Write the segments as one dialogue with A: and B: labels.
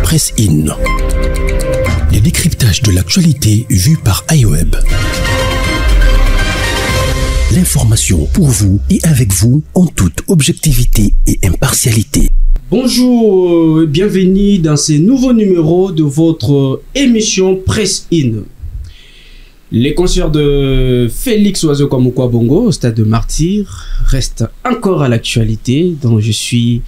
A: Press In. Le décryptage de l'actualité vu par iWeb. L'information pour vous et avec vous en toute objectivité et impartialité.
B: Bonjour, bienvenue dans ce nouveau numéro de votre émission Press In. Les concerts de Félix Oiseau Kwamukwa Bongo au stade de Martyrs restent encore à l'actualité, donc je suis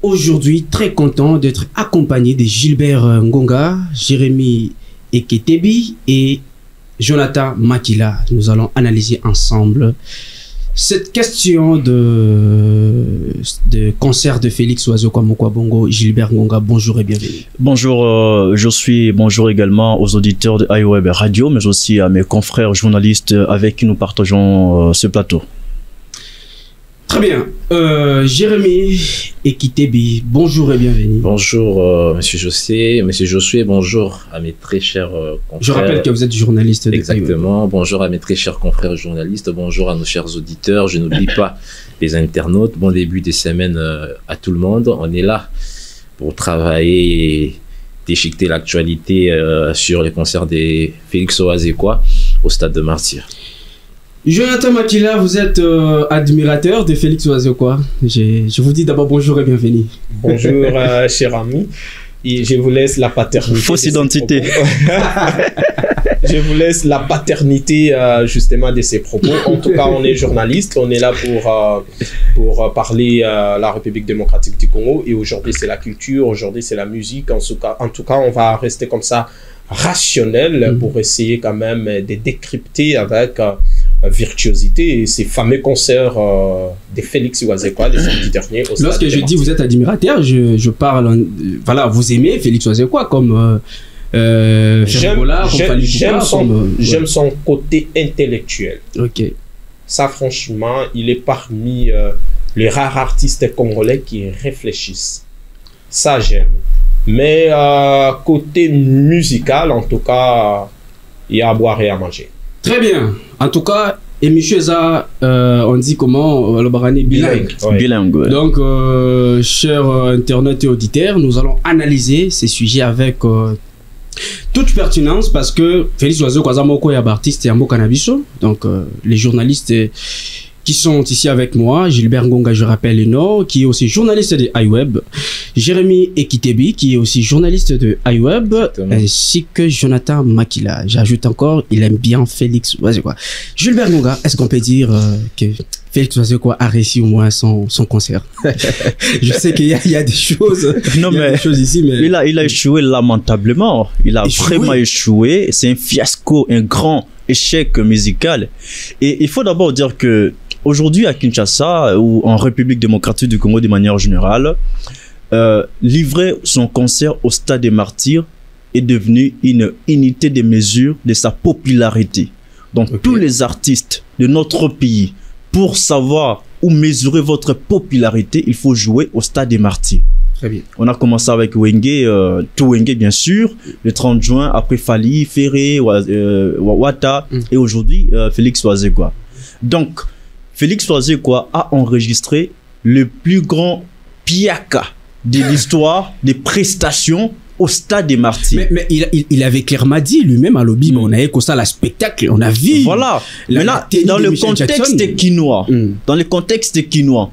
B: aujourd'hui très content d'être accompagné de Gilbert Ngonga, Jérémy Eketebi et Jonathan Makila. Nous allons analyser ensemble cette question de concert de Félix Oiseau Kwamukwa Bongo. Gilbert Ngonga, bonjour et bienvenue.
C: Bonjour, bonjour également aux auditeurs de iWeb Radio, mais aussi à mes confrères journalistes avec qui nous partageons ce plateau.
B: Très bien. Jérémy Eketebi, bonjour et bienvenue.
D: Bonjour, monsieur Josué, bonjour à mes très chers confrères.
B: Je rappelle que vous êtes journaliste de
D: Exactement. Bonjour à mes très chers confrères journalistes, bonjour à nos chers auditeurs. Je n'oublie pas les internautes. Bon début de semaine à tout le monde. On est là pour travailler et déchiqueter l'actualité sur les concerts des Félix Oiseau au stade de Martyrs.
B: Jonathan Makila, vous êtes admirateur de Félix Oiseau Kwa. Je vous dis d'abord bonjour et bienvenue.
E: Bonjour, cher ami. Et je vous laisse la paternité.
C: Fausse identité.
E: Je vous laisse la paternité justement de ces propos. En tout cas, on est journaliste. On est là pour parler la République démocratique du Congo. Et aujourd'hui, c'est la culture. Aujourd'hui, c'est la musique. En tout cas, on va rester comme ça rationnel pour essayer quand même de décrypter avec virtuosité et ces fameux concerts de Félix Oiseau Kwa les samedis derniers.
B: Lorsque je dis vous êtes admirateur, je parle, voilà, vous aimez Félix Oiseau Kwa comme
E: j'aime son côté intellectuel.
B: Ok.
E: Ça, franchement, il est parmi les rares artistes congolais qui réfléchissent. Ça, j'aime. Mais côté musical, en tout cas, il y a à boire et à manger.
B: Très bien. En tout cas, émission ça, on dit comment le barani bilingue.
C: Oui. Bilingue. Ouais.
B: Donc, chers internautes et auditeurs, nous allons analyser ces sujets avec toute pertinence parce que Félix Oiseau Kwa Zamoko est un artiste et un beau cannabiso. Donc, les journalistes qui sont ici avec moi, Gilbert Ngonga, je rappelle le nom, qui est aussi journaliste de iWeb, Jérémy Eketebi, qui est aussi journaliste de iWeb, ainsi que Jonathan Makila. J'ajoute encore, il aime bien Félix Oiseau Kwa. Gilbert Ngonga, est-ce qu'on peut dire que Félix Oiseau Kwa a réussi au moins son concert? Je sais qu'il y a des choses, des choses ici, mais...
C: Il a échoué lamentablement. Il a vraiment échoué. C'est un fiasco, un grand échec musical. Et il faut d'abord dire que aujourd'hui à Kinshasa ou en République démocratique du Congo de manière générale, livrer son concert au stade des Martyrs est devenu une unité de mesure de sa popularité. Donc tous les artistes de notre pays, pour savoir où mesurer votre popularité, il faut jouer au stade des Martyrs.
B: Très bien.
C: On a commencé avec Wenge, tout Wenge bien sûr, le 30 juin, après Fali, Ferré, Wata, et aujourd'hui Félix Oiseau Kwa. Donc, Félix Oiseau Kwa a enregistré le plus grand piaka de l'histoire des prestations au stade des Martyrs.
B: Mais il avait clairement dit lui-même à lobby, on avait comme ça le spectacle, on a vu.
C: Voilà. Mais là, dans le contexte quinois, dans le contexte quinois,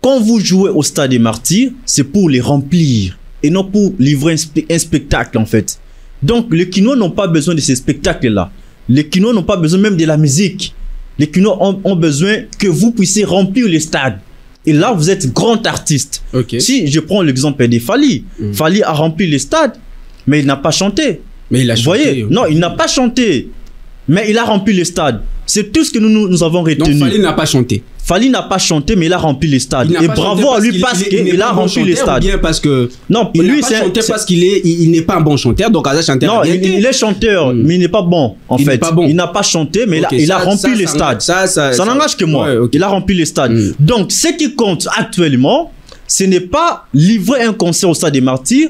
C: quand vous jouez au stade des Martyrs, c'est pour les remplir et non pour livrer un spectacle en fait. Donc les Quinois n'ont pas besoin de ces spectacles-là. Les Quinois n'ont pas besoin même de la musique. Les Quinois ont besoin que vous puissiez remplir les stades. Et là, vous êtes grand artiste.
B: Okay.
C: Si je prends l'exemple de Fali, Fali a rempli les stades, mais il n'a pas chanté.
B: Mais il a chanté. Vous voyez,
C: non, il n'a pas chanté, mais il a rempli les stades. C'est tout ce que nous avons retenu.
B: Donc Fali n'a pas chanté.
C: Fali n'a pas chanté, mais il a rempli les stades. Et bravo à lui parce qu'il a rempli les stades.
B: Bien parce que
C: non,
B: il lui c'est chanté parce qu'il n'est pas un bon chanteur. Donc Aza chanteur.
C: Non, il est chanteur, mais il n'est pas bon en fait. Il n'a pas chanté, mais il a rempli les stades. Ça n'engage que moi. Il a rempli les stades. Donc ce qui compte actuellement, ce n'est pas livrer un concert au stade des Martyrs,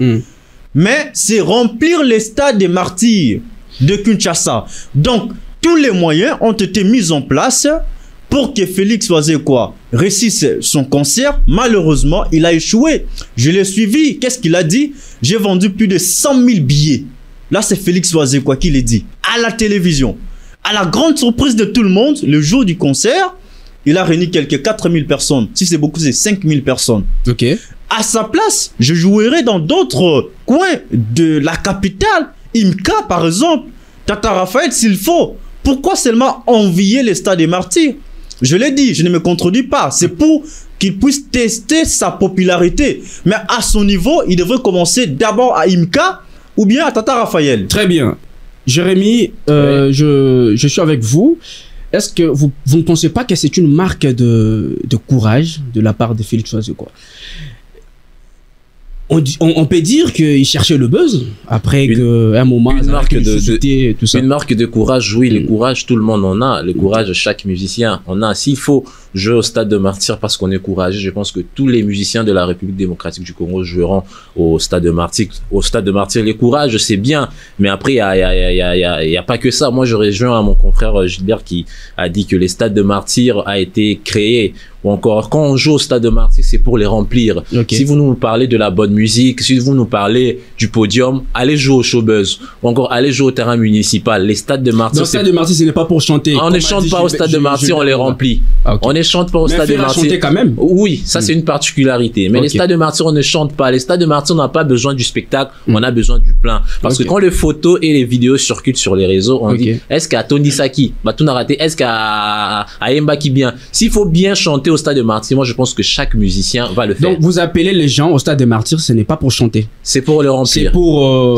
C: mais c'est remplir les stades des Martyrs de Kinshasa. Donc tous les moyens ont été mis en place pour que Félix Oazekwa réussisse son concert. Malheureusement, il a échoué. Je l'ai suivi. Qu'est-ce qu'il a dit? J'ai vendu plus de 100 000 billets. Là, c'est Félix Oazekwa qui l'a dit. À la télévision. À la grande surprise de tout le monde, le jour du concert, il a réuni quelques 4 000 personnes. Si c'est beaucoup, c'est 5 000 personnes.
B: Ok.
C: À sa place, je jouerai dans d'autres coins de la capitale. Imka, par exemple. Tata Raphaël, s'il faut. Pourquoi seulement envier les Stades des Martyrs? Je l'ai dit, je ne me contredis pas. C'est pour qu'il puisse tester sa popularité. Mais à son niveau, il devrait commencer d'abord à Imka ou bien à Tata Raphaël.
B: Très bien. Jérémy, je suis avec vous. Est-ce que vous ne pensez pas que c'est une marque de courage de la part de Félix Oazekwa? On peut dire qu'il cherchait le buzz après qu'à un moment,
D: une marque
B: tout ça.
D: Une marque de courage, oui, le courage, tout le monde en a. Le courage, chaque musicien en a. S'il faut jouer au Stade de Martyrs parce qu'on est courageux, je pense que tous les musiciens de la République démocratique du Congo joueront au Stade de Martyrs. Au Stade de Martyrs, les courages, c'est bien, mais après, il y a pas que ça. Moi, je rejoins mon confrère Gilbert qui a dit que les Stades de Martyrs a été créé. Ou encore, quand on joue au Stade de Martyrs, c'est pour les remplir. Okay. Si vous nous parlez de la bonne musique, si vous nous parlez du podium, allez jouer au showbuzz. Ou encore, allez jouer au terrain municipal. Les Stades de Martyrs.
B: Dans le Stade de Martyrs, ce n'est pas pour chanter.
D: On ne chante pas au Stade de Martyrs, on les remplit. Okay. On ne chante pas au Stade de Martyrs.
B: Chanter quand même.
D: Oui, ça c'est une particularité. Mais les Stades de Martyrs, on ne chante pas. Les Stades de Martyrs, on n'a pas besoin du spectacle, on a besoin du plein. Parce que quand les photos et les vidéos circulent sur les réseaux, on dit, est-ce qu'à Tony Saki, Batou raté, est-ce qu'à Ayemba qui bien? S'il faut bien chanter au Stade de Martyrs, moi je pense que chaque musicien va le faire.
B: Donc vous appelez les gens au Stade des Martyrs, ce n'est pas pour chanter.
D: C'est pour le remplir.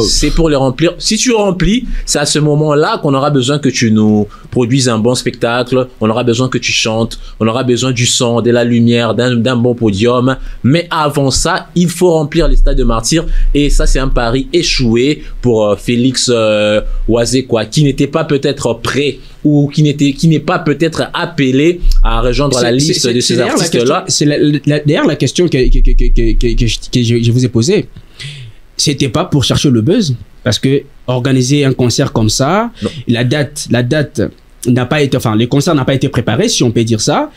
D: C'est pour le remplir. Si tu remplis, c'est à ce moment-là qu'on aura besoin que tu nous produises un bon spectacle, on aura besoin que tu chantes, on aura besoin du son, de la lumière, d'un bon podium. Mais avant ça, il faut remplir les Stades de Martyrs. Et ça, c'est un pari échoué pour Félix Oazekwa, qui n'était pas peut-être prêt ou qui n'est pas peut-être appelé à rejoindre la liste de ces artistes-là.
B: C'est d'ailleurs la question que je vous ai posée. C'était pas pour chercher le buzz, parce que organiser un concert comme ça, la date n'a pas été, enfin, le concert n'a pas été préparé, si on peut dire ça.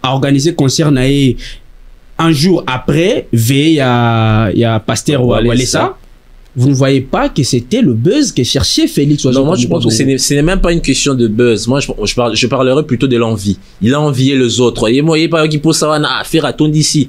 B: À organiser le concert n'a eu un jour après, il y a Pasteur Walesa. Vous ne voyez pas que c'était le buzz que cherchait Félix Oazekwa?
D: Non, moi je pense que ce n'est même pas une question de buzz. Moi je parlerais plutôt de l'envie. Il a envié les autres. Et moi, il n'y a pas qui peut savoir faire à ton d'ici.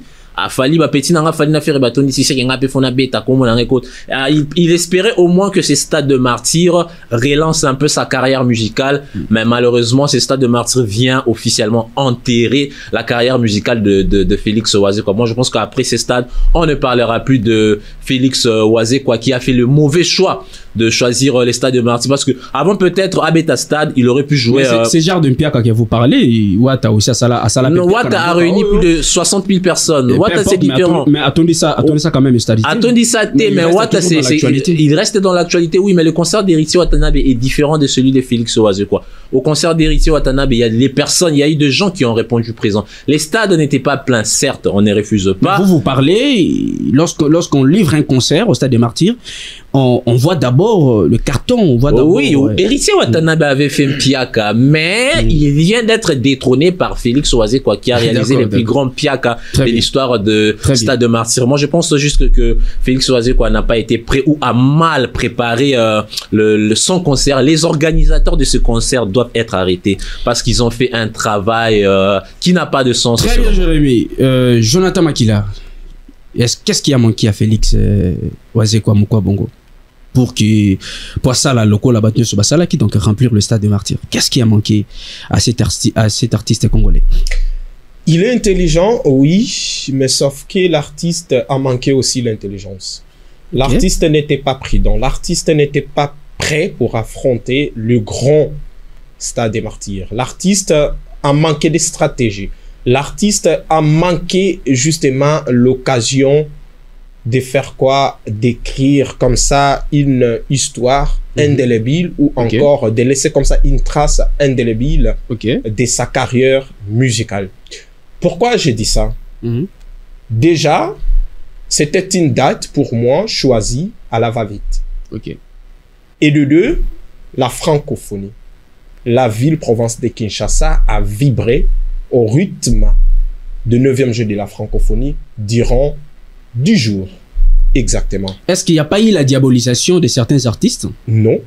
D: Il espérait au moins que ces Stades de Martyrs relancent un peu sa carrière musicale, mais malheureusement ces Stades de Martyrs vient officiellement enterrer la carrière musicale de Félix Oazekwa. Moi je pense qu'après ces stades on ne parlera plus de Félix Oazekwa qui a fait le mauvais choix de choisir les Stades de Martyrs, parce que avant peut-être à Beta Stade il aurait pu jouer
B: c'est genre de Mpiaka que vous parlez. Ouattara aussi à Sala
D: Ouattara a réuni plus de 60 000 personnes. Ouattara c'est différent.
B: Mais attendez ça quand même,
D: attendez ça, mais Ouattara il reste dans l'actualité, oui, mais le concert d'Héritier Watanabe est différent de celui de Félix Oazekwa. Au concert d'Héritier Watanabe, il y a eu des gens qui ont répondu présent. Les stades n'étaient pas pleins, certes, on ne refuse pas.
B: Vous parlez, lorsqu'on livre un concert au Stade des Martyrs, on voit d'abord le carton, on voit d'abord...
D: Oui, Héritier Watanabe avait fait un piaka, mais il vient d'être détrôné par Félix Oazekwa qui a réalisé les plus grands piaka de l'histoire de Stade de Martyrs. Moi, je pense juste que Félix Oazekwa n'a pas été prêt ou a mal préparé son concert. Les organisateurs de ce concert doivent être arrêtés parce qu'ils ont fait un travail qui n'a pas de sens.
B: Très bien, Jérémy. Jonathan Makila, qu'est-ce qui a manqué à Félix Oazekwa Mukwa Bongo pour ça la local abattu sur Basala qui donc remplir le Stade des Martyrs? Qu'est-ce qui a manqué à cet artiste congolais?
E: Il est intelligent, oui, mais sauf que l'artiste a manqué aussi l'intelligence. L'artiste n'était pas prudent, l'artiste n'était pas prêt pour affronter le grand Stade des Martyrs. L'artiste a manqué de stratégie. L'artiste a manqué justement l'occasion de faire quoi? D'écrire comme ça une histoire indélébile ou encore de laisser comme ça une trace indélébile de sa carrière musicale. Pourquoi j'ai dit ça? Déjà, c'était une date pour moi choisie à la va-vite. Et de deux, la francophonie. La ville-province de Kinshasa a vibré au rythme de 9e jeu de la francophonie durant 10 jours. Exactement.
B: Est-ce qu'il n'y a pas eu la diabolisation de certains artistes?
E: Non.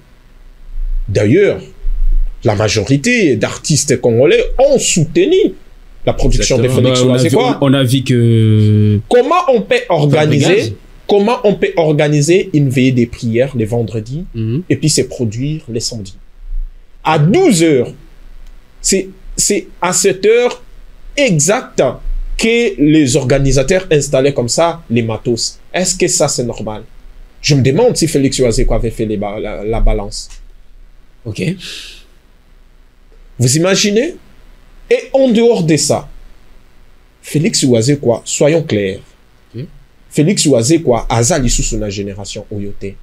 E: D'ailleurs, la majorité d'artistes congolais ont soutenu la production de Félix Ouazekwa.
B: On a vu que...
E: Comment on peut organiser une veillée des prières les vendredis et puis se produire les samedis? À 12 heures, c'est à cette heure exacte que les organisateurs installaient comme ça les matos. Est-ce que ça, c'est normal? Je me demande si Félix Ouazekwa avait fait la balance.
B: Ok.
E: Vous imaginez? Et en dehors de ça, Félix Ouazekwa, soyons clairs, Félix Ouazekwa, azali sous la génération Oyote.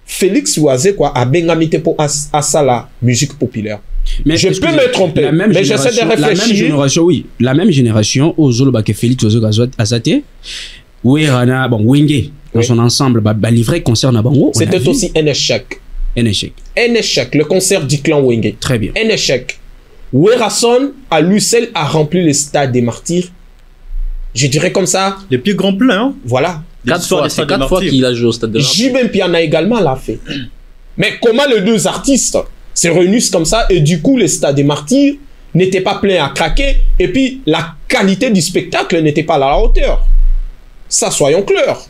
E: Félix Ouazekwa a bengamité pour la musique populaire.
B: Mais
E: je peux me tromper, mais j'essaie de réfléchir.
B: La même génération, oui. La même génération, au Zoloba que Félix Ouazekwa Azate, Ouerana, bon, Wenge, dans son ensemble, livré concert à Bango.
E: C'était aussi un échec.
B: Un échec.
E: Un échec, le concert du clan Wenge.
B: Très bien.
E: Un échec. Werason, à lui seul, a rempli le stade des martyrs. Je dirais comme ça.
C: Les plus grands pleins. Hein?
E: Voilà.
D: 4 fois, c'est 4 fois qu'il a joué au stade de martyrs.
E: Jibem Piana également l'a fait. Mais comment les deux artistes se réunissent comme ça et du coup, le stade des martyrs n'était pas plein à craquer et puis la qualité du spectacle n'était pas à la hauteur. Ça, soyons clairs.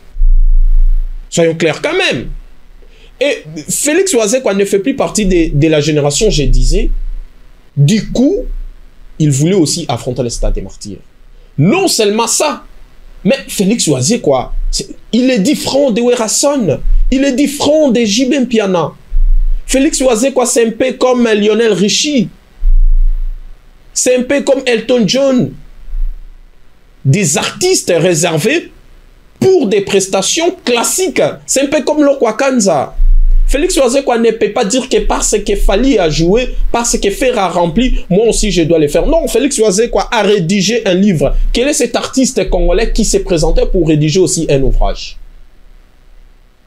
E: Soyons clairs quand même. Et Félix Ouazekwa ne fait plus partie de la génération, je disais. Du coup, il voulait aussi affronter le stade des martyrs. Non seulement ça, mais Félix Ouazekwa, il est différent de Werason. Il est différent de Jibem Piana. Félix Ouazekwa, c'est un peu comme Lionel Richie. C'est un peu comme Elton John. Des artistes réservés pour des prestations classiques. C'est un peu comme Lokwakanza. Félix Ouazekwa ne peut pas dire que parce que Fali a joué, parce que Fer a rempli, moi aussi je dois le faire. Non, Félix Ouazekwa a rédigé un livre. Quel est cet artiste congolais qui s'est présenté pour rédiger aussi un ouvrage?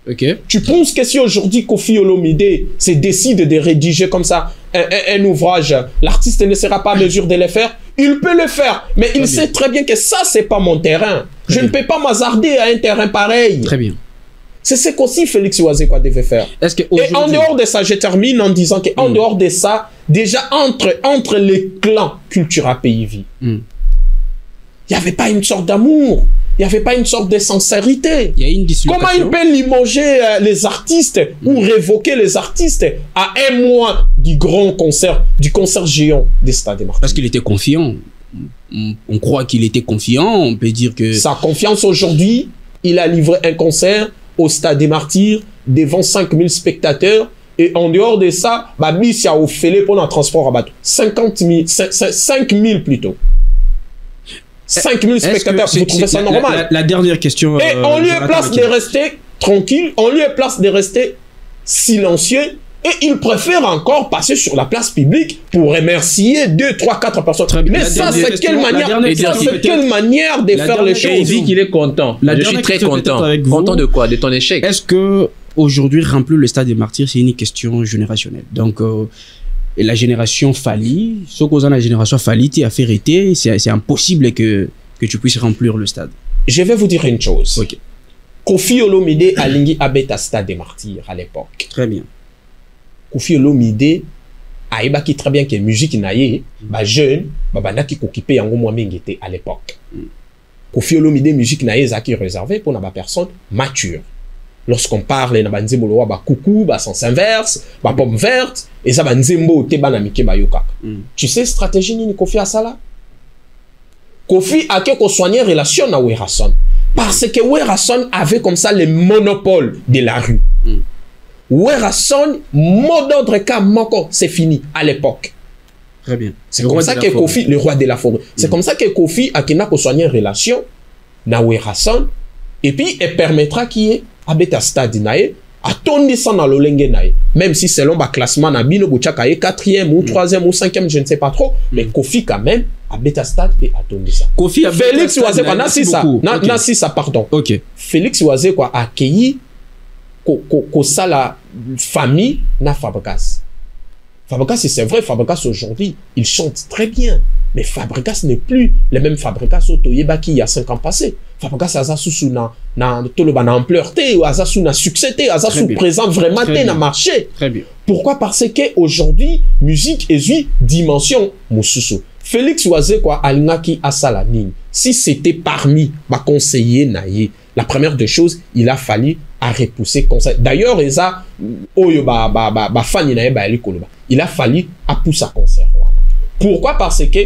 B: Ok.
E: Tu penses que si aujourd'hui Kofi Olomide se décide de rédiger comme ça un ouvrage, l'artiste ne sera pas à mesure de le faire? Il peut le faire, mais il sait très bien que ça, c'est pas mon terrain. Je ne peux pas m'hasarder à un terrain pareil.
B: Très bien.
E: C'est ce qu'aussi Félix Ouazekwa devait faire. Et en dehors de ça, je termine en disant qu'en dehors de ça, déjà entre les clans Cultura Pays-Vie, il n'y avait pas une sorte d'amour, il n'y avait pas une sorte de sincérité.
B: Il y a une dislocation.
E: Comment il peut limoger les artistes ou révoquer les artistes à un mois du grand concert, du concert géant des Stades des Martyrs?
B: Parce qu'il était confiant. On croit qu'il était confiant, on peut dire que...
E: Sa confiance aujourd'hui, il a livré un concert au Stade des Martyrs devant 5000 spectateurs et en dehors de ça, Bissia au Félé pour un transport à bateau. 5000 plutôt. 5000 spectateurs, vous trouvez ça normal?
B: La dernière question.
E: Et on lui est place de rester tranquille, on lui est place de rester silencieux et il préfère encore passer sur la place publique pour remercier 2, 3, 4 personnes. Mais ça, c'est quelle manière de faire les choses?
D: Et il dit qu'il est content. Je suis très content. Content de quoi? De ton échec?
B: Est-ce que aujourd'hui remplir le stade des martyrs, c'est une question générationnelle? Donc, la génération Fali, ce qu'on a la génération Fali, tu as fait arrêter, c'est impossible que tu puisses remplir le stade.
E: Je vais vous dire une chose.
B: Ok.
E: Kofi Olomide a lingi abeta stade des martyrs à l'époque.
B: Très bien.
E: Kofi Olomide a qui très bien que musique naïe, jeune, naki kokipe yango moi mingete à l'époque. Kofi Olomide musique naïe zaki réservé pour na personne mature. Lorsqu'on parle na banzembo ba coucou, ba sens inverse, ba pomme verte et ça banzembo te bana mike ba yoka. Tu sais stratégie ni Kofi a ça là? Kofi a que soigner relation na Werason parce que Werason avait comme ça le monopole de la rue. Werason, mot d'ordre cas moko, c'est fini à l'époque.
B: Très bien.
E: C'est comme ça que Kofi, le roi de la forêt, c'est comme ça que Kofi a kena ko soigner relation na Werason et puis il permettra qu'il ait abeta stade nae a tondi ça dans l'olenge nae. Même si selon ba classement na bino bochaka 4e ou 3e ou 5e, je ne sais pas trop, mais Kofi quand même abeta stade et a tondi ça.
B: Kofi a
E: Félix Ouazekwa na si ça pardon.
B: OK.
E: Félix Ouazekwa a accueilli ko sala famille na Fabregas. Fabregas, c'est vrai, Fabregas aujourd'hui, il chante très bien. Mais Fabregas n'est plus le même Fabregas Otoyebaki il y a 5 ans passés. Fabregas Azasu na ampleur, Azasu na succès, Azasu présent vraiment na marché.
B: Très bien.
E: Pourquoi? Parce que aujourd'hui, musique est une dimension Moussousou. Félix Oise quoi alingaki asalanine. Si c'était parmi ma conseiller naïe, la première des choses, il a fallu à repousser conseil. D'ailleurs, il a fallu à pousser à concert. Pourquoi? Parce que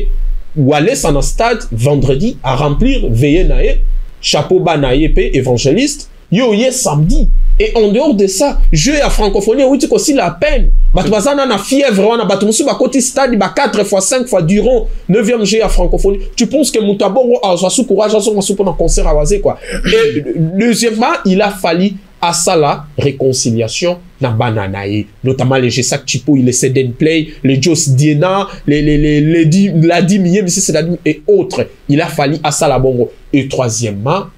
E: Wallace en stade vendredi à remplir veillé naïe, chapeau bas naïe pe évangéliste, yo samedi. Et en dehors de ça, jouer à francophonie, oui, c'est aussi la peine. Batouazana na fièvre, on a batoussou ba côté stade, ba 4 fois 5 fois durant 9e jeu à francophonie. Tu penses que Moutabongo a sous courage, a sous pour un concert à Wazé, quoi. Et deuxièmement, il a fallu à ça la réconciliation na bananaï, notamment les G5 Chipo, les Seden Play, les Joss Diena, la 10 millième, et autres. Il a fallu à ça la bongo. Et troisièmement,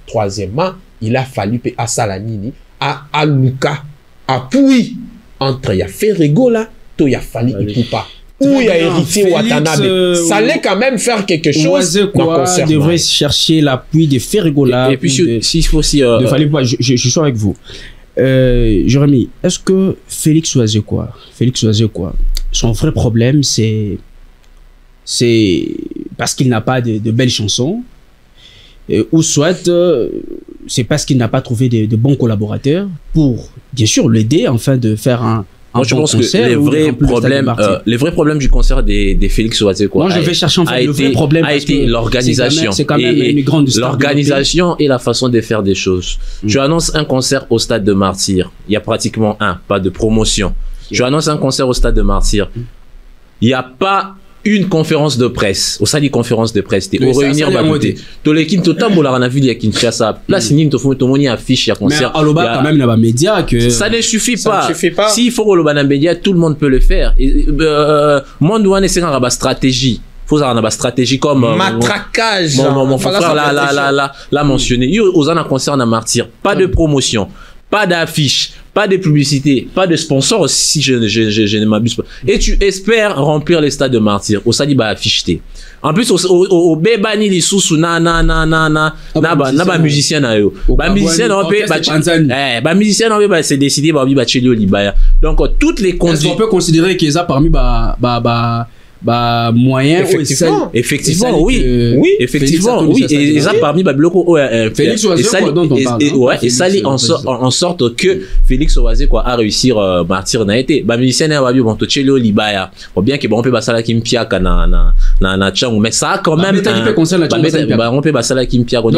E: il a fallu à ça la nini, à Luka, à Pouy, entre ya Ferrego là, to ya fallu Ikupa. Où il y a hérité Watanabe. Ça allait quand même faire quelque chose.
B: Il devrait chercher l'appui de Ferrego là.
D: Et puis, s'il faut aussi.
B: Je suis avec vous. Jérémy, est-ce que Félix Oise quoi, son vrai problème, c'est parce qu'il n'a pas de belles chansons, ou soit c'est parce qu'il n'a pas trouvé de bons collaborateurs pour, bien sûr, l'aider afin de faire un
D: moi, je pense que les vrais problèmes du concert des Félix Oise quoi.
B: Moi, je vais chercher en fait le vrai problème
D: a été l'organisation.
B: C'est quand même une grande
D: l'organisation et la façon de faire des choses. Tu annonces un concert au stade de Martyr. Il y a pratiquement pas de promotion. Tu annonces un concert au stade de Martyr. Il n'y a pas une conférence de presse. Au sein d'une conférence de presse, au réunir Baboté. Tous les Kintotam, on a vu, il y a Kinshasa. Place, il y a affiche, il y a concert.
B: Mais à Aloba, quand même, il y a médias que.
D: Ça ne suffit pas. S'il faut Aloba dans médias, tout le monde peut le faire. Monde doit essayer d'avoir une stratégie. Faut avoir une stratégie comme.
E: Matraquage.
D: Mon frère l'a mentionné. Aux ans, concert à Martyr. Pas de promotion. Pas d'affiche, pas de publicité, pas de sponsor si je ne m'abuse pas. Et tu espères remplir les stades de Martyr. Au stade, bah affiché. En plus, au Bébani, les sous na musicien na yo. Bah musicien c'est décidé bah Chelio Libaya. Donc toutes les conditions.
B: On peut considérer qu'ils ont parmi moyen
D: effectivement oui et ça parmi bloco
B: Félix Oise dont on parle
D: et ça lit en sorte que Félix Oise quoi a réussir Martyr n'a été musicien na babi bon to Chelio Libaya bien que bon on peut basala kimpia na changu mais ça quand même on peut basala kimpia on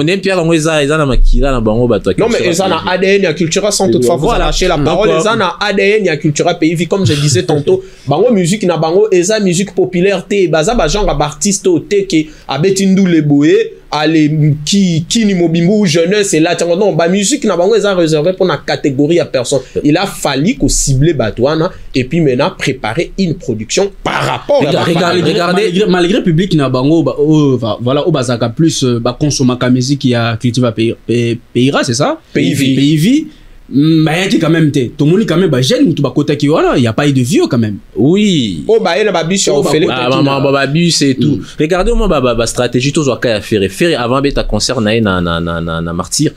D: est pierre on est na makila na bango bato
E: non mais ça na ADN ya culture sans toutefois vous lâcher la parole ça na ADN ya culture pays comme je disais tantôt bango musique na bango eza musique populaire te baza ba genre artiste te ke abetindou le boé ale qui ni mobimbu jeunesse et là non ba musique na bango eza réservé pour la catégorie à personne. Il a fallu qu'on cible batouana et puis maintenant préparer une production par rapport
B: regardez malgré public na bango voilà au bazaka plus ba consommer ka musique qui a cultive payera c'est ça pays mais quand même tout le monde quand même bah jeune tout côté qui voilà il y a pas eu de vieux quand même
D: oui
E: babus
D: et tout regardez au moins stratégie tous à faire avant bêta concert na Martyr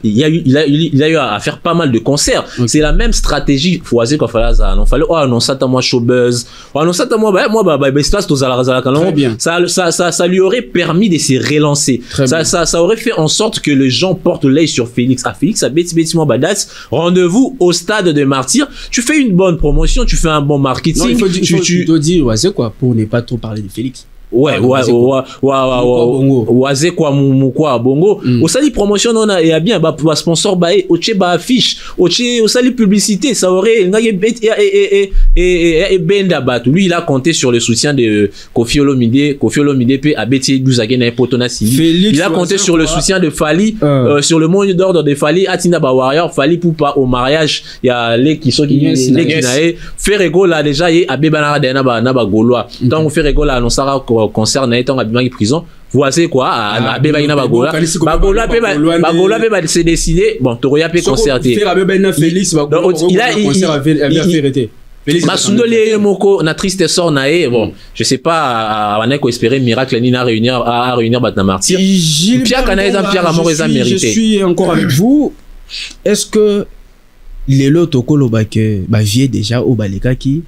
D: il a eu à faire pas mal de concerts c'est la même stratégie foisé qu'on fallait annoncer à moi showbuzz annoncer à moi espace tous à ça lui aurait permis de se relancer ça aurait fait en sorte que les gens portent l'œil sur Félix Félix a bêtement rendez-vous au stade de Martyr. Tu fais une bonne promotion, tu fais un bon marketing.
B: Non, tu dois dire, c'est quoi, pour ne pas trop parler de Félix.
D: Oise quoi quoi bongo au sali promotion on a bien bah sponsor bah oche bah affiche oche au sali publicité ça aurait et benda bat lui il a compté sur le soutien de Kofi Olomide pe abeti Duzagena et Potona Sili il a compté sur le soutien de Fali sur le mot d'ordre de Fali Atina ba Warrior Fali pour pas au mariage il y a les qui sont qui nae Ferrego là déjà et abeba na ba golois donc Ferrego là annonçara concert na étant abima qui prison voici quoi abeba ina bagola pe c'est décidé bon toroya pe concerté
B: Félix il a
D: Masundole moko na triste sort nae bon je sais pas on a espérer miracle ni à réunir Batna Martyr. Pierre Canaiza Pierre la mort mérité.
B: Je suis encore avec vous. Est-ce que les lots tokolo ba que ba vie déjà au baleka qui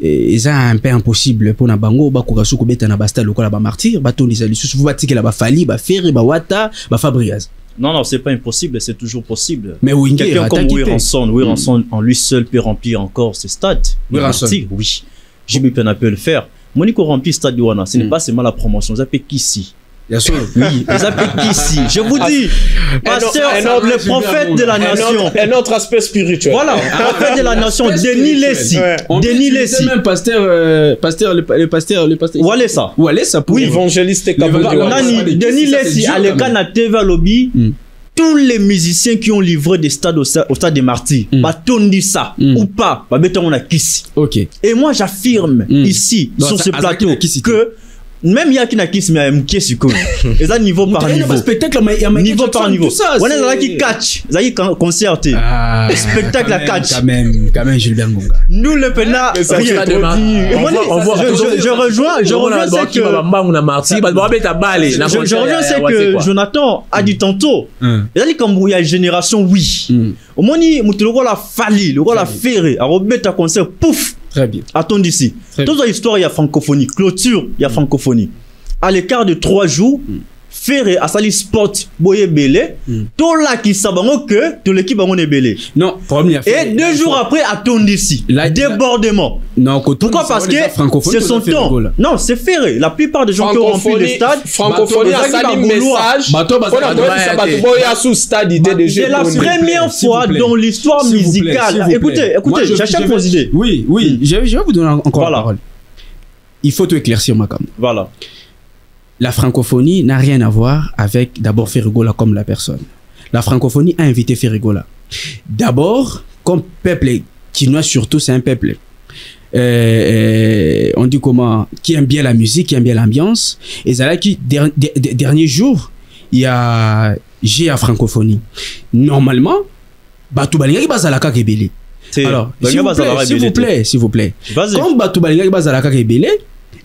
B: c'est un peu impossible pour na bango ba kokasu ko beta na basta lokola ba martyr ba tonisa lisusu vous batikela ba fali ba ferry ba wata ba fabriaz.
C: Non, c'est pas impossible, c'est toujours possible.
B: Mais
C: quelqu'un comme Wiranson en lui seul peut remplir encore ce stade.
B: Wiranson,
C: oui. Jimmy Pena peut le faire. Monico remplit le stade Wana, ce n'est pas seulement la promotion, ça peut qu'ici.
B: Bien sûr.
C: Oui, ça peut qu'ici. Je vous dis, pasteur, le prophète de la nation.
E: Un autre aspect spirituel.
C: Voilà, le prophète de la nation, Denis Lessi.
B: Denis Lessi. Même le pasteur.
C: Voilà ça.
E: Oui, évangéliste et
C: Denis Lessi, à l'écran à TV Lobby. Tous les musiciens qui ont livré des stades au stade des Martyrs, on dit ça ou pas, on a Kissi.
B: Ok.
C: Et moi j'affirme ici sur ce plateau que même il y a qui n'a Kissi mais il y a qui et ça niveau par niveau. Niveau par niveau. On est là qui catch, ça y est concerté. Spectacle à catch.
B: Quand même Gilbert Ngonga.
C: Nous le pena rien. Je rejoins ce que Jonathan a dit tantôt. C'est-à-dire comme il y a une génération oui. Au moins le rôle a fallu, le rôle a ferré, à remettre un concert pouf.
B: Très bien.
C: Attendez ici. Toute l'histoire il y a francophonie, clôture il y a francophonie. À l'écart de 3 jours, Ferré a sali sport boye belé, tout là qui sabango que tout l'équipe on est belé.
B: Non, première fois.
C: Et 2 jours après attendez ici. Débordement.
B: Non,
C: pourquoi? Parce que c'est son temps. Non, c'est Ferré. La plupart des gens qui ont rempli le stade,
E: francophonie a sali message.
C: C'est la première fois dans l'histoire musicale. Écoutez, j'achète vos idées.
B: Oui, je vais vous donner encore la parole. Il faut tout éclaircir ma cam.
C: Voilà.
B: La francophonie n'a rien à voir avec d'abord Ferrigola comme la personne. La francophonie a invité Ferrigola. D'abord, comme peuple chinois surtout, c'est un peuple on dit comment, qui aime bien la musique, qui aime bien l'ambiance. Et c'est là qui, dernier jour, il y a GA francophonie. Normalement, Batou Balingaki Bazalaka Kebele. Alors, s'il vous plaît. Comme Batou Balingaki Bazalaka Kebele,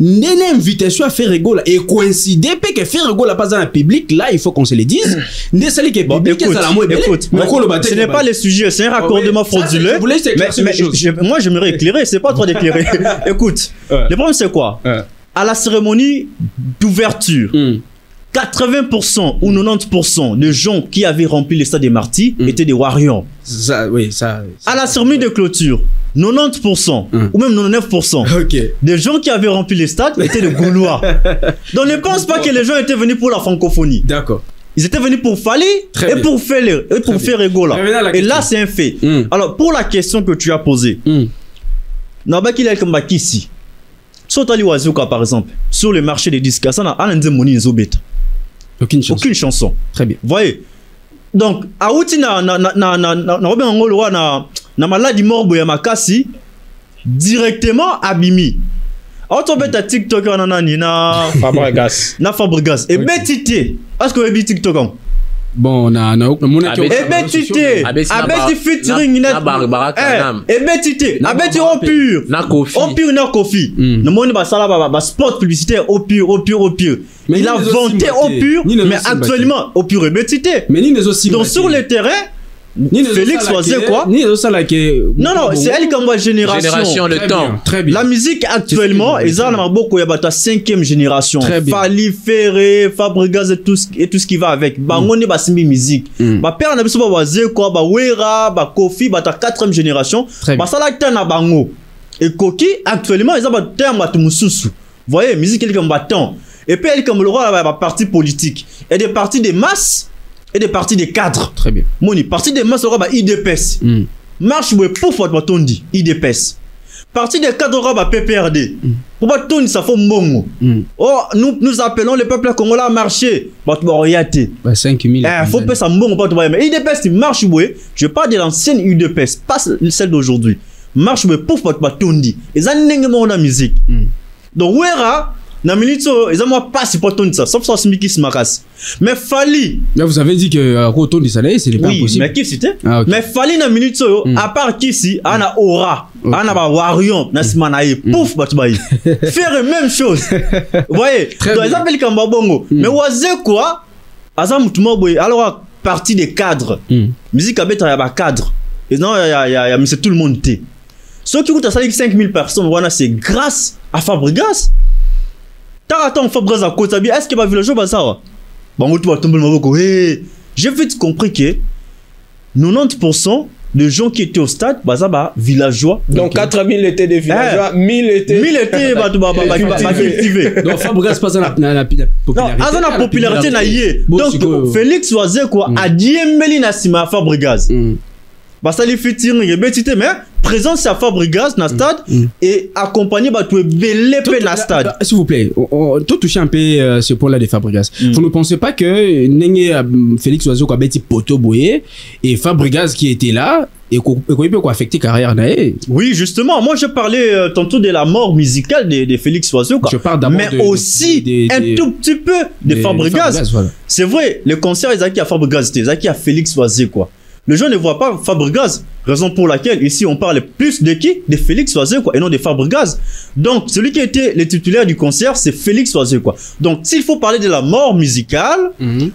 B: n'est invitation à faire rigoler et coïncider que faire rigoler pas dans le public là il faut qu'on se le dise n'est celle qui est public
C: écoute ce n'est pas le sujet c'est un raccordement frauduleux mais moi j'aimerais éclairer c'est pas toi d'éclairer écoute le problème c'est quoi à la cérémonie d'ouverture 80% ou 90% de gens qui avaient rempli le stade des Martyrs étaient des Warriors. À la cérémonie de clôture 90% ou même 99% des gens qui avaient rempli les stades étaient des Gaulois. Donc ne pense pas que les gens étaient venus pour la francophonie.
B: D'accord.
C: Ils étaient venus pour Fali et pour faire rigoler. Et là c'est un fait. Alors pour la question que tu as posée, Nabaki il comme ici. Sotali Wazuka par exemple sur le marché des disques, ça n'a rien zobet. Aucune chanson.
B: Très bien.
C: Voyez. Donc Aouti na maladie morbo ya makasi directement abimi. Autobeta TikTok na Fabregas et betité. Est-ce que vous TikTok
B: bon
C: betité abeti featuring na betité abeti au pur na Kofi no moni ba sala ba spot publicitaire au pur il a vanté au pur mais actuellement au pur betité donc sur le terrain Félix faisait quoi? Non, c'est elle comme génération
D: le temps.
B: Très bien.
C: La musique actuellement, ils ont beaucoup de 5e génération. Fali, Ferré, Fabregas et tout ce qui va avec. Bangoni basimi musique. Ba père na biso ba waze quoi, ba Wera, ba Kofi, ba ta 4e génération. Ba sala na bango. Et Koki actuellement, ils ont ba terme à Mususu. Vous voyez, musique elle comme battant. Et puis elle comme le roi ba parti politique. Et des partis des masses et des partis des cadres.
B: Très bien.
C: Moni, parti des masses, aura IDPS. Marche, pour faut que tu dis IDPS. Parti des cadres, aura PPRD. Pour pas tout ça faut mbongo. Oh, nous appelons le peuple congolais à marcher. Bah, tu vas regarder.
B: 5 000.
C: Faut pas ça mbongo, pas tu vas mais IDPS, marche, je parle de l'ancienne IDPS, pas celle d'aujourd'hui. Marche, pour faut que tu dis. Et ça, n'est pas la musique. Donc, Wera, na minute ils ont pas supporté ça sauf ça Smiki Smakas mais Fali
B: là vous avez dit que retour du salaire c'est pas
C: oui,
B: possible
C: mais qui c'était
B: okay.
C: Mais Fali na minute à part qui si ana aura ana ba warion na simanaye pouf batubayi faire même chose vous voyez donc ils appellent Kamba Bongo mais oise quoi azam tout boy alors partie des cadres musique abeta ya ba cadre et non il y a mais c'est tout le monde té ceux qui coûtent à 5000 personnes voilà c'est grâce à Fabregas. Attends, Fabregas à côté, est-ce qu'il va villageois bah ça va? Bon, tu vas tomber le maboko. J'ai vite compris que 90% de gens qui étaient au stade, bah ça va villageois.
E: Donc 4000 étaient des villageois, 1000 étaient.
C: 1000 étaient bah cultivés.
B: Donc Fabregas passe à la popularité.
C: Non, à la popularité na yé. Donc Félix Oise quoi a diembeli na sima Fabregas. Bah ça les fait tirer mais présence à Fabregas dans le stade et accompagné par tout belé dans le stade.
B: S'il vous plaît, tout toucher un peu ce point-là de Fabregas. Vous ne pensez pas que Félix Oiseau a bêti poto boyé et Fabregas qui était là et qu'on peut affecter carrière nae.
C: Oui, justement, moi je parlais tantôt de la mort musicale de Félix Oiseau
B: je parle d'abord
C: mais aussi un tout petit peu de Fabregas. Voilà. C'est vrai, le concert ils a à Fabregas, ils a à Félix Oiseau quoi. Les gens ne voient pas Fabregas, raison pour laquelle ici on parle plus de qui? De Félix Oiseau quoi, et non de Fabregas. Donc celui qui était le titulaire du concert, c'est Félix Oiseau quoi. Donc s'il faut parler de la mort musicale,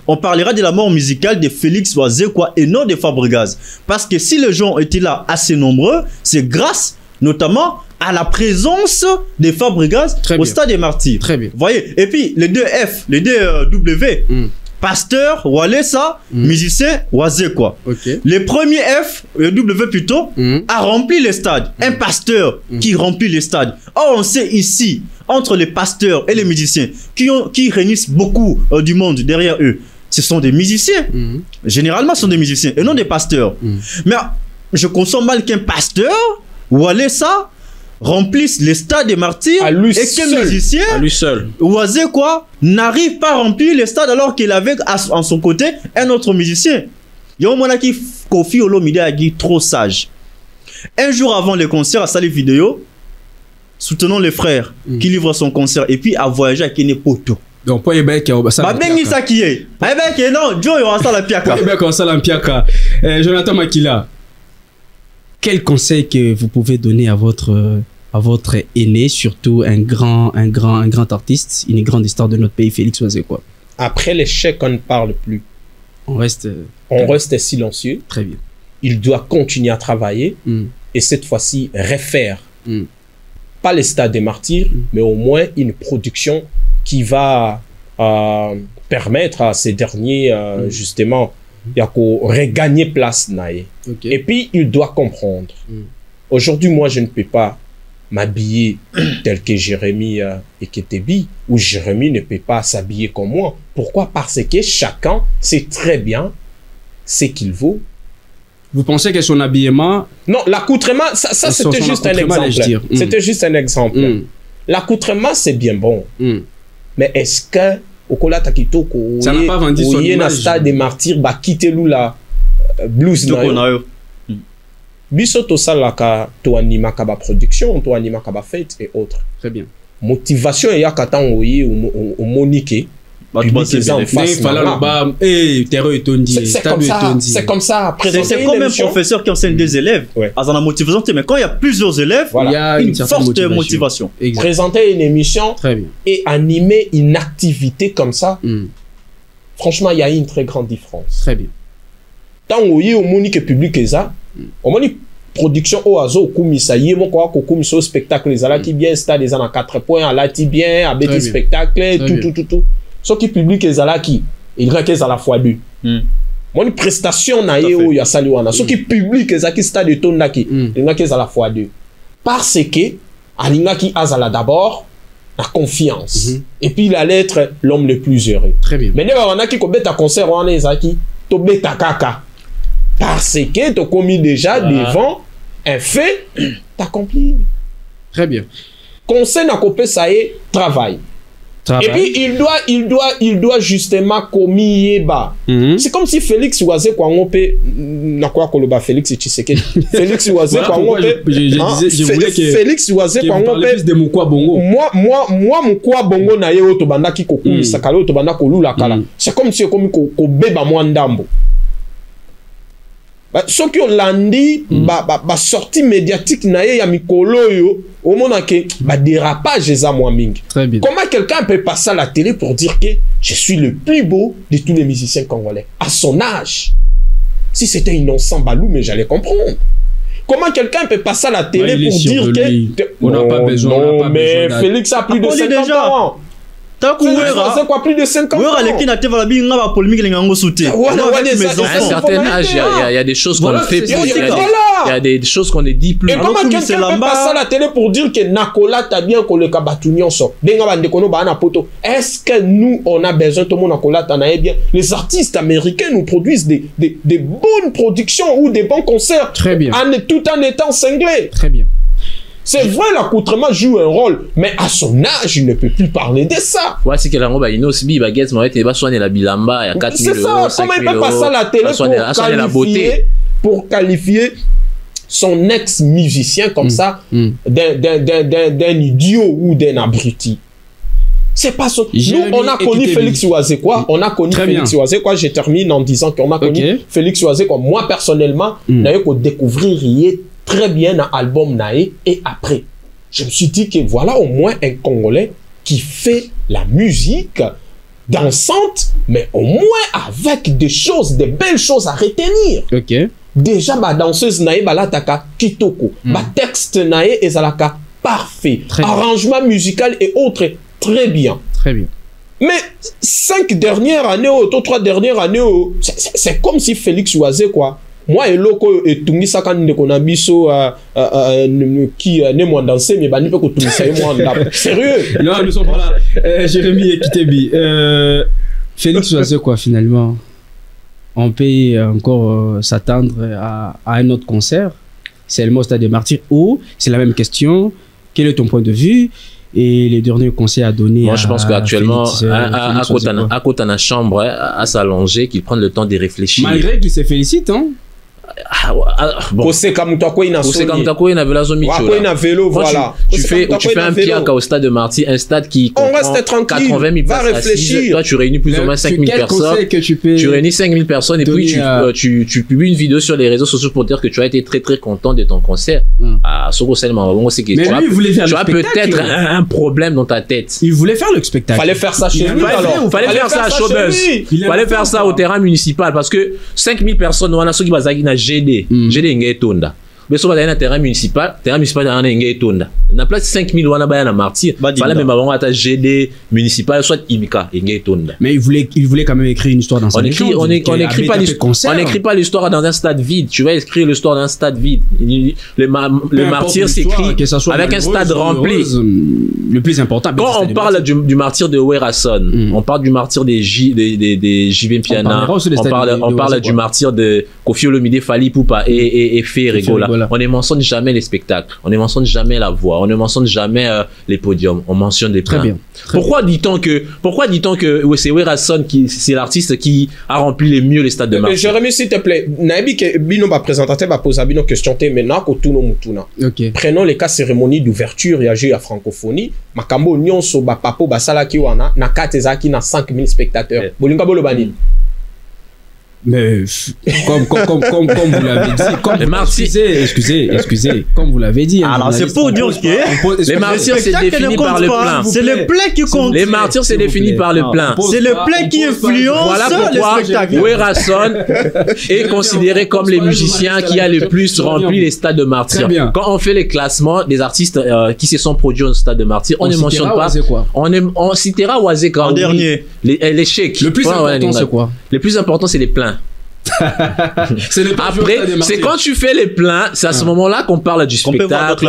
C: on parlera de la mort musicale de Félix Oiseau quoi, et non de Fabregas. Parce que si les gens étaient là assez nombreux, c'est grâce notamment à la présence de Fabregas au Stade des Martyrs.
B: Très bien.
C: Vous voyez? Et puis les deux F, les deux W. Pasteur, Walesa, musicien, Oise quoi.
B: Okay.
C: Le premier F, le W plutôt, a rempli les stades. Un pasteur qui remplit les stades. Or, on sait ici, entre les pasteurs et les musiciens, qui réunissent beaucoup du monde derrière eux, ce sont des musiciens. Généralement, ce sont des musiciens et non des pasteurs. Mais je consomme mal qu'un pasteur, Walesa, remplissent les stades des Martyrs et qu'un musicien
D: à lui seul
C: Oise quoi n'arrive pas à remplir les stades alors qu'il avait en son côté un autre musicien. Il y a un moment qui Kofi Olomide a dit trop sage. Un jour avant le concert à Salif Vidéo, soutenons les frères qui livrent son concert et puis à voyager à Kenepoto.
B: Donc point Ebek
C: ça bengi ça qui est Ebek non Joe on ça la piaka
B: Ebek on ça la piaka. Jonathan Makila, quel conseil que vous pouvez donner à votre aîné, surtout un grand artiste, une grande histoire de notre pays, Félix Oiseau quoi?
E: Après l'échec, on ne parle plus.
B: On reste
E: silencieux.
B: Très bien.
E: Il doit continuer à travailler et cette fois-ci refaire. Pas les Stades des Martyrs, mais au moins une production qui va permettre à ces derniers justement de regagner place.
B: Okay.
E: Et puis, il doit comprendre. Aujourd'hui, moi, je ne peux pas m'habiller tel que Jérémy Eketebi, ou Jérémy ne peut pas s'habiller comme moi. Pourquoi? Parce que chacun sait très bien ce qu'il vaut.
B: Vous pensez que son habillement...
E: Non, l'accoutrement, ça c'était juste un exemple. C'était juste un exemple. L'accoutrement, c'est bien bon. Mais est-ce que
B: ça n'a pas vendu son image.
E: Stade des Martyrs, bah quitter la blues biso to salaka to anima kaba production, to anima kaba fête et autres.
B: Très bien.
E: Motivation et yakatan oyi ou monique. C'est comme ça.
C: C'est comme un professeur qui enseigne des élèves. À la motivation, mais quand il y a plusieurs élèves, il y a une forte motivation.
E: Présenter une émission et animer une activité comme ça, franchement, il y a une très grande différence.
B: Très bien.
E: Tant au monique public et ça, au monique production au azo kumisa yemo kwa kokumiso spectacle les ala qui bien stade les ana 4 points ala ti bien avec spectacle tout ce qui public les ala qui il reste à la fois deux mon prestation na yo ya sali wana ce qui public les aki stade de tondaki il reste à la fois deux parce que alinga qui azala d'abord la confiance et puis il allait être l'homme le plus heureux.
B: Très bien.
E: Mais on a qui kobeta concert wana ezaki to beta kaka parce que tu as commis déjà devant un fait accompli.
B: Très bien.
E: Conseil n'a coupé ça y est, travail. Et puis il doit justement commier c'est comme si Félix Oisé Kwangope na quoi koloba Félix Tshisekedi Félix Oisé Kwangope
B: je voulais que
E: Félix Oisé Kwangope
B: de Mukwa Bongo
E: moi Mukwa Bongo na ye oto banda ki kokulu sakala oto banda kolula kala c'est comme si comme ko beba moi ndambo ceux qui ont landi sortie médiatique na ye ya mikolo yo au moment que dérapage eza moi mingi.
B: Très bien.
E: Comment quelqu'un peut passer à la télé pour dire que je suis le plus beau de tous les musiciens congolais à son âge? Si c'était innocent Balou, mais j'allais comprendre. Comment quelqu'un peut passer à la télé pour dire que
B: on n'a pas besoin,
E: non, mais Félix a plus de 50 ans. C'est quoi plus de 50 ans?
C: À
D: un certain âge, il y a des choses qu'on fait plus. Il y a des choses qu'on ne dit plus.
E: Et comment quelqu'un peut passer à la télé pour dire que Nakola t'a bien qu'on le kabatunion so? Est-ce que nous, on a besoin, tout le monde Nakola t'en a bien? Les artistes américains nous produisent des bonnes productions ou des bons concerts.
B: Très bien.
E: Tout en étant cinglés.
B: Très bien.
E: C'est vrai, l'accoutrement joue un rôle, mais à son âge, il ne peut plus parler de ça.
D: Ouais, c'est que la robe, il y a aussi baguette, mais il va soigner la bilamba, il y a 4 000 euros.
E: C'est ça, comment il peut passer à la télé pour qualifier son ex-musicien comme ça d'un idiot ou d'un abruti? C'est pas son... Nous, on a connu Félix Oisé quoi. On a connu Félix Oisé quoi. Je termine en disant qu'on a connu Félix Oisé quoi. Moi, personnellement, j'ai découvrir très bien dans l'album Naé et après je me suis dit que voilà au moins un Congolais qui fait la musique dansante mais au moins avec des choses, des belles choses à retenir. Déjà ma danseuse Naé balataka kitoko, ma texte Naé ezalaka parfait, arrangement musical et autres très bien. Mais 5 dernières années ou 3 dernières années c'est comme si Félix Oisé quoi. Moi et loko et tungi saka ndeko na biso qui ne moi danser mais bani pe ko tungi ça moi sérieux.
B: Non, nous sommes pas là. Jérémy et Kitebi. Félix Oisé quoi finalement? On peut encore s'attendre à un autre concert, c'est le Stade des Martyrs ou c'est la même question? Quel est ton point de vue? Et les derniers conseils à donner.
D: Moi, je pense qu'actuellement, à côté de la chambre, à s'allonger, qu'il prenne le temps de réfléchir.
B: Malgré qu'il se félicite, hein?
D: Bon. Tu fais un piaka au stade de Martyrs, un stade qui comprend 80 000 personnes assises. Toi, tu réunis plus ou moins 5 000 personnes. Tu réunis 5 000 personnes et puis tu publies une vidéo sur les réseaux sociaux pour dire que tu as été très très content de ton concert.
B: Mais lui, il voulait faire le spectacle.
D: Tu as peut-être un problème dans ta tête.
B: Il voulait faire le spectacle.
E: Fallait faire ça chez lui alors.
D: Fallait faire ça à Showbuzz. Fallait faire ça au terrain municipal parce que 5 000 personnes, on a ceux qui vont GD ngai tonda mais so ba na terrain municipal na ngai tonda na place 5 000 wana ba na Martyrs fallait même avant ata GD municipal soit Imika ngai tonda.
B: Mais il voulait quand même écrire une histoire dans sa légende.
D: On n'écrit pas l'histoire dans un stade vide. Tu vas écrire l'histoire dans un stade vide. Le Martyrs s'écrit avec un stade rempli.
B: Le plus important.
D: Quand on parle du martyr de Werason, on parle du martyr des JV Mpiana, on parle du martyr de Kofi Olomide, Fally Ipupa et Fé Regola. On ne mentionne jamais les spectacles, on ne mentionne jamais la voix, on ne mentionne jamais les podiums, on mentionne les plans. Pourquoi dit-on que c'est Werason c'est l'artiste qui a rempli le mieux les stades de Martyrs?
E: Jérémy, s'il te plaît, Naibi que Bino va présenter, va poser une question maintenant que tout mutuna. Prenons les cas cérémonie d'ouverture et à francophonie. Makambo nyonso ba papo ba sala ki wana na katezaki na 5 000 spectateurs. Bolinga bolobani.
B: Mais comme vous l'avez dit, excusez, comme vous l'avez dit.
C: Alors c'est pour dire que
D: les martyrs c'est défini par le plein.
C: C'est le plein qui compte.
D: Les martyrs c'est défini par le plein.
C: C'est le plein qui influence le spectacle.
D: Werason est considéré comme les musiciens qui a le plus rempli les stades de Martyrs. Quand on fait les classements des artistes qui se sont produits au stade de Martyrs, on ne mentionne pas. On citera Oisé en dernier. L'échec.
B: Le plus important c'est quoi?
D: Le plus important c'est les pleins. Après, c'est quand tu fais les plans, c'est à ce moment-là qu'on parle du spectacle.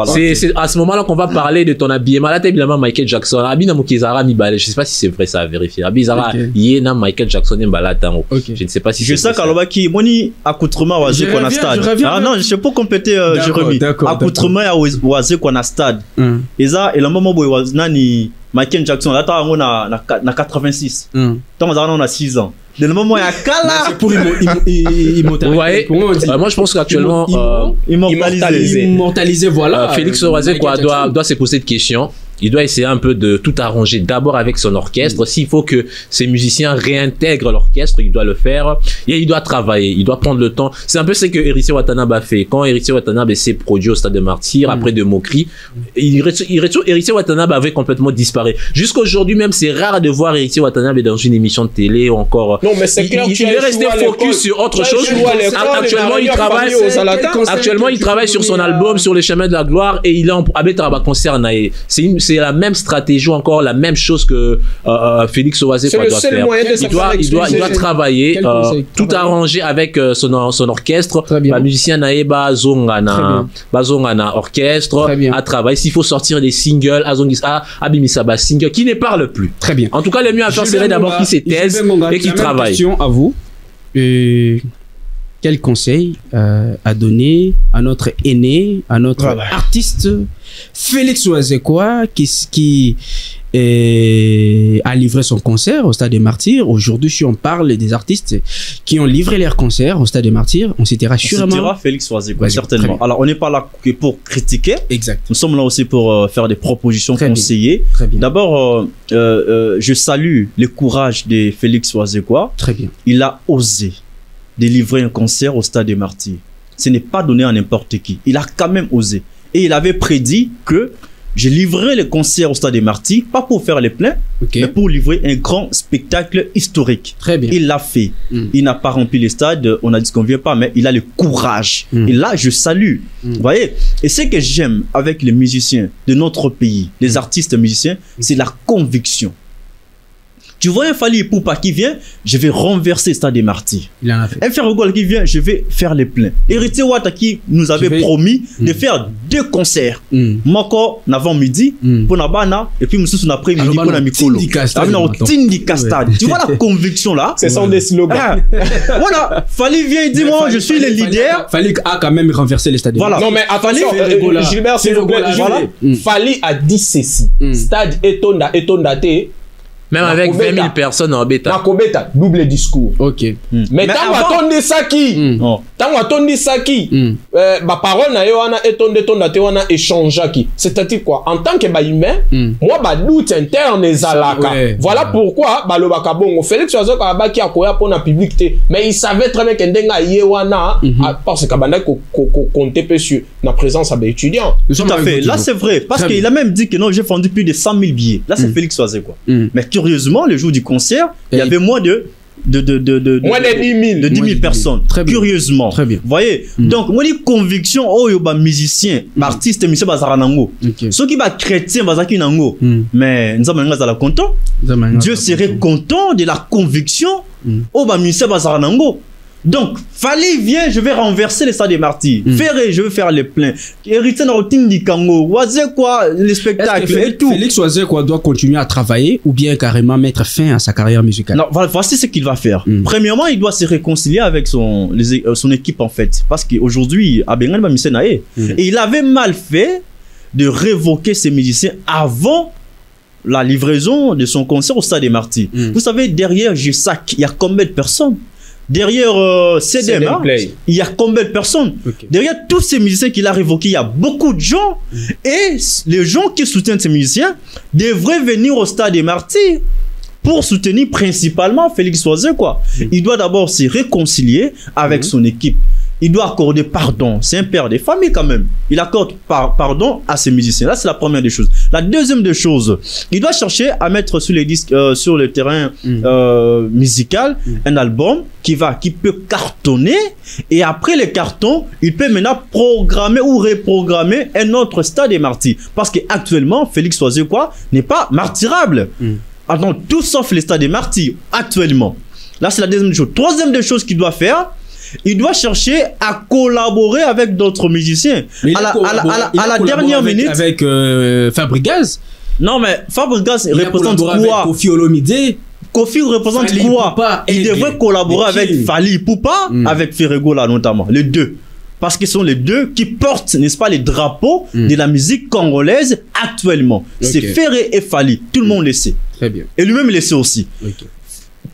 D: C'est à ce moment-là qu'on va parler de ton habillement. Là, t'es évidemment Michael Jackson. Abina Mukizara Mibale. Je sais pas si c'est vrai, ça à vérifier. Abizara, Yéna Michael Jackson Mbalatango. Je ne sais pas si c'est vrai.
C: Je sais qu'Alobaki, Moni, accoutrement Oisé qu'on a stade. Ah non, je sais pas compléter, Jérémy. Accoutrement Oisé qu'on a stade. Et ça, et le moment où Oisnani Michael Jackson, là, on a 86. Tant on a 6 ans. De le moment où il y a Kala.
B: C'est pour immortaliser.
D: Moi, je pense qu'actuellement,
B: immortaliser, voilà.
D: Félix Oazé doit se poser de questions. Il doit essayer un peu de tout arranger d'abord avec son orchestre. S'il faut que ses musiciens réintègrent l'orchestre, il doit le faire. Et il doit travailler, il doit prendre le temps. C'est un peu ce que Héritier Watanabe a fait. Quand Héritier Watanabe s'est produit au Stade de Martyrs, après de moqueries, Héritier Watanabe avait complètement disparu. Jusqu'aujourd'hui même, c'est rare de voir Héritier Watanabe dans une émission de télé ou encore...
E: Non, mais c'est clair,
D: il est resté focus sur autre chose. Actuellement, il travaille sur son album, sur les chemins de la gloire, et il est en Abetaraba concert. C'est la même stratégie, encore la même chose que Félix Oazé doit faire. Il doit travailler, tout arranger avec son orchestre. La musicien Naeba Zongana orchestre, à travailler. S'il faut sortir des singles, Abimisaba single, qui ne parle plus.
B: Très bien.
D: En tout cas, le mieux à faire serait d'abord qu'il se taise et qu'il travaille.
B: Question à vous. Quel conseil à donner à notre aîné, à notre artiste Félix Oazekwa qui a livré son concert au Stade des Martyrs. Aujourd'hui, si on parle des artistes qui ont livré leur concert au Stade des Martyrs, on citera sûrement...
C: On citera Félix Oazekwa, certainement. Alors, on n'est pas là que pour critiquer.
B: Exact.
C: Nous sommes là aussi pour faire des propositions, conseiller. D'abord, je salue le courage de Félix Oazekwa.
B: Très bien.
C: Il a osé délivrer un concert au Stade des Martyrs. Ce n'est pas donné à n'importe qui. Il a quand même osé. Et il avait prédit que je livrerai le concert au Stade des Martyrs, pas pour faire les pleins, mais pour livrer un grand spectacle historique.
B: Très bien.
C: Il l'a fait. Il n'a pas rempli les stades, on a dit qu'on ne vient pas, mais il a le courage. Et là, je salue. Vous voyez? Et ce que j'aime avec les musiciens de notre pays, les artistes musiciens, c'est la conviction. Tu vois un Fally Ipupa qui vient, je vais renverser le Stade des Martyrs.
B: Il en a fait.
C: Un Ferrogol qui vient, je vais faire les pleins. Héritier Wata qui nous avait promis de faire 2 concerts. Moko, avant midi, pour Nabana, et puis Moussous après-midi, pour Namikolo. Tindi Castad. Tu vois la conviction là?
E: Ce sont des slogans.
C: Voilà, Fally vient et dit moi, je suis le leader.
B: Fally a quand même renversé le Stade des
E: Martyrs. Non, mais attention, Gilbert, s'il vous plaît. Fally a dit ceci. Stade Etondate.
D: Même avec 20 000 personnes en bêta.
E: Nakobeta, double discours.
B: Ok.
E: Mais tant qu'on dit ça qui, ma parole na yo ana etonde tondate wana échange qui. C'est-à-dire quoi? En tant que humain, moi ba doute interne ezalaka. Voilà pourquoi ba lobaka bongo Félix Oazekwa ba ki akoya pour na publicité. Mais il savait très bien que ndenga yewana parce que banda ko compter peu sur la présence à étudiants.
C: Tout à fait. Là c'est vrai parce qu'il a même dit que non, j'ai vendu plus de 100 000 billets. Là c'est Félix Oazekwa. Mais curieusement, le jour du concert, il y avait moins de 10 000 personnes.
B: Très bien.
C: Curieusement.
B: Très bien.
C: Vous voyez? Donc, moi, les convictions, oh, il y a musicien, artiste, monsieur Bazaranango. Ceux qui sont chrétiens, Bazakinango. Mais nous sommes content. Dieu serait content de la conviction, oh, monsieur Bazaranango. Donc, Fally vient, je vais renverser le Stade des Martyrs. Ferré, je vais faire les pleins. Héritier Nautindi Kango, Oazekwa, les spectacles et tout.
B: Félix Oazekwa doit continuer à travailler ou bien carrément mettre fin à sa carrière musicale?
C: Non, voici ce qu'il va faire. Premièrement, il doit se réconcilier avec son équipe en fait. Parce qu'aujourd'hui, Abengan Bamisenae, et il avait mal fait de révoquer ses musiciens avant la livraison de son concert au Stade des Martyrs. Vous savez, derrière GSAC, il y a combien de personnes? Derrière CDM, il y a combien de personnes? Derrière tous ces musiciens qu'il a révoqués, il y a beaucoup de gens. Et les gens qui soutiennent ces musiciens devraient venir au Stade des Martyrs pour soutenir principalement Félix Oazekwa. Il doit d'abord se réconcilier avec son équipe. Il doit accorder pardon. C'est un père des familles quand même. Il accorde pardon à ses musiciens. Là, c'est la première des choses. La deuxième des choses, il doit chercher à mettre sur les disques, sur le terrain musical, un album qui peut cartonner. Et après le carton, il peut maintenant programmer ou reprogrammer un autre Stade des Martyrs. Parce qu'actuellement, Félix Oazekwa n'est pas martyrable. Attends, tout sauf les Stades des Martyrs, actuellement. Là, c'est la deuxième des choses. Troisième des choses qu'il doit faire, il doit chercher à collaborer avec d'autres musiciens. À la dernière minute.
B: Avec Fabregas.
C: Non, mais Fabregas représente quoi?
B: Kofi Olomide.
C: Kofi représente quoi? Il devrait collaborer avec Fally Ipupa, avec Ferrego là notamment. Les deux. parce qu'ils sont les deux qui portent, n'est-ce pas, les drapeaux de la musique congolaise actuellement. C'est Ferré et Fally, tout le monde le sait.
B: Très bien.
C: Et lui-même le sait aussi.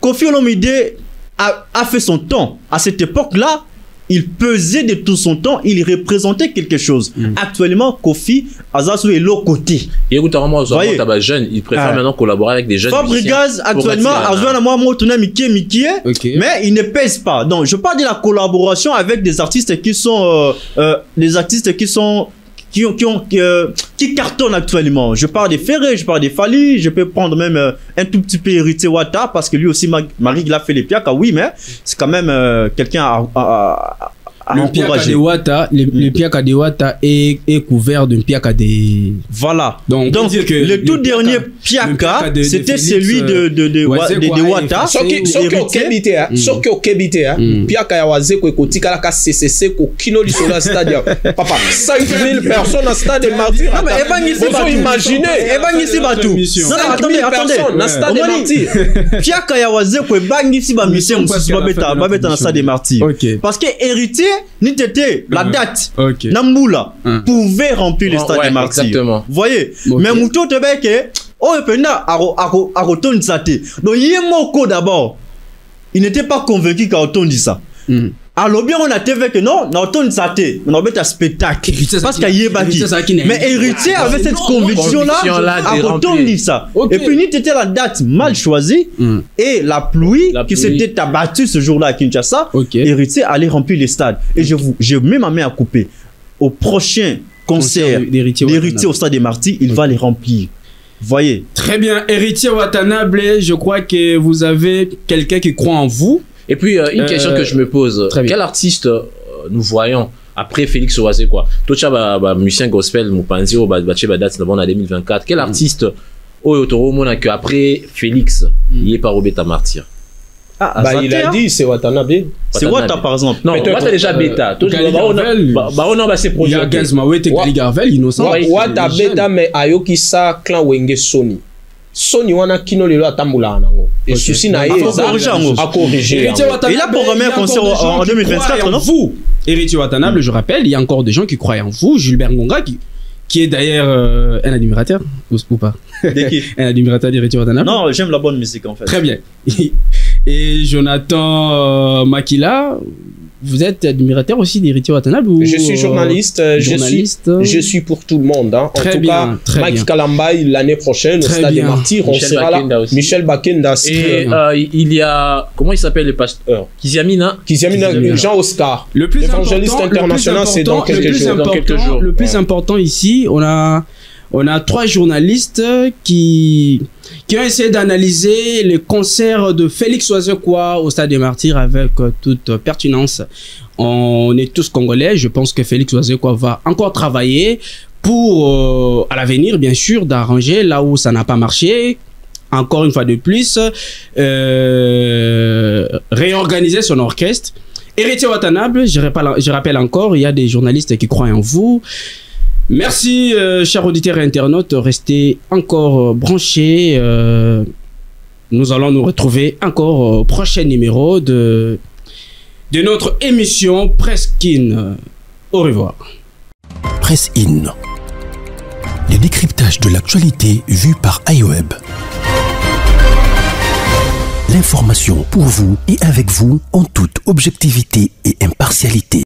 C: Koffi Olomide a fait son temps. À cette époque-là, il pesait de tout son temps, il représentait quelque chose. Actuellement, Koffi Azasu est l'autre côté.
D: Et écoute, vraiment, jeune, il préfère maintenant collaborer avec des jeunes.
C: Fabregas, actuellement, mais il ne pèse pas. Donc, je parle de la collaboration avec des artistes qui sont, qui cartonnent actuellement. Je parle des Ferré, je parle des Fally, je peux prendre même un tout petit peu Héritier Wata parce que lui aussi, Marie l'a fait les piaka, oui, mais c'est quand même quelqu'un à encourager.
B: Le piaka de Wata est couvert d'un piaka de...
C: Voilà. Donc le tout dernier piaka, c'était celui de Wata.
E: Soki okebite, piaka ya wazeko ekotika la ka CCC ko kino li sur stade. Papa, 5000 personnes au stade de Martyr.
C: Non mais ebangisi batu. Non attendez. Na stade de Martyr. Piaka ya wazeko ebangisi ba mission babeta na stade de Martyr. Parce que héritier ni tété la date Namboula pouvait remplir le stade de Martyr.
D: Exactement.
C: Voyez, mais Mouto Tebeke pena aroton sate. Donc Yemoko d'abord, il n'était pas convaincu qu'Aroton dit ça. Alors bien on a TV que non, Aroton sate, on a un spectacle parce qu'il y a Baki. Mais héritier avait cette conviction là, Aroton dit ça. Et puis ni tété la date mal choisie et la pluie qui s'était abattue ce jour-là à Kinshasa, héritier allait remplir les stades. Et je mets ma main à couper. Au prochain concert d'Héritier au stade des Martyrs, il va les remplir. Voyez.
B: Très bien, Héritier Watanabe, je crois que vous avez quelqu'un qui croit en vous.
D: Et puis, une question que je me pose, quel artiste nous voyons après Félix Oazé quoi? Tocha musicien gospel, Mupanzi, Bache Badat, en 2024. Quel artiste Oyotoro Mona que après Félix, il est pas Robeta Martyr?
E: Il a dit c'est Watanabe.
C: C'est Wata par exemple.
D: Non, Wata déjà bêta.
B: Il y a Gazmawete, Gali Garvel, innocent.
E: Wata bêta mais ayoki sa clan Wenge Sony. Sony wana kino lelo atambula nango. Et souci na a corriger.
C: Il a programmé un concert en 2024, non?
B: Vous, Héritier Watanabe, je rappelle, il y a encore des gens qui croient en vous. Gilbert Ngonga qui est d'ailleurs un admirateur ou pas? Un admirateur d'Héritier Watanabe.
C: Non, j'aime la bonne musique en fait.
B: Très bien. Et Jonathan Makila, vous êtes admirateur aussi d'Héritier Watanabe ou
E: Je suis journaliste, je suis pour tout le monde. Hein. En tout cas, Mike Kalambay, l'année prochaine, au Stade des Martyrs, on sera là. Michel Bakenda.
D: Et il y a, comment il s'appelle le pasteur? Kiziamina,
E: Jean Oscar.
B: Le plus
E: évangéliste international, c'est dans quelques jours.
B: Le plus important ici, on a 3 journalistes qui ont essayé d'analyser les concerts de Félix Oazekwa au Stade des Martyrs avec toute pertinence. On est tous congolais. Je pense que Félix Oazekwa va encore travailler pour, à l'avenir, bien sûr, d'arranger là où ça n'a pas marché. Encore une fois de plus, réorganiser son orchestre. Héritier Watanabe, je rappelle encore, il y a des journalistes qui croient en vous. Merci, chers auditeurs et internautes. Restez encore branchés. Nous allons nous retrouver encore au prochain numéro de notre émission Presse In. Au revoir.
A: Presse In. Le décryptage de l'actualité vu par iWeb. L'information pour vous et avec vous en toute objectivité et impartialité.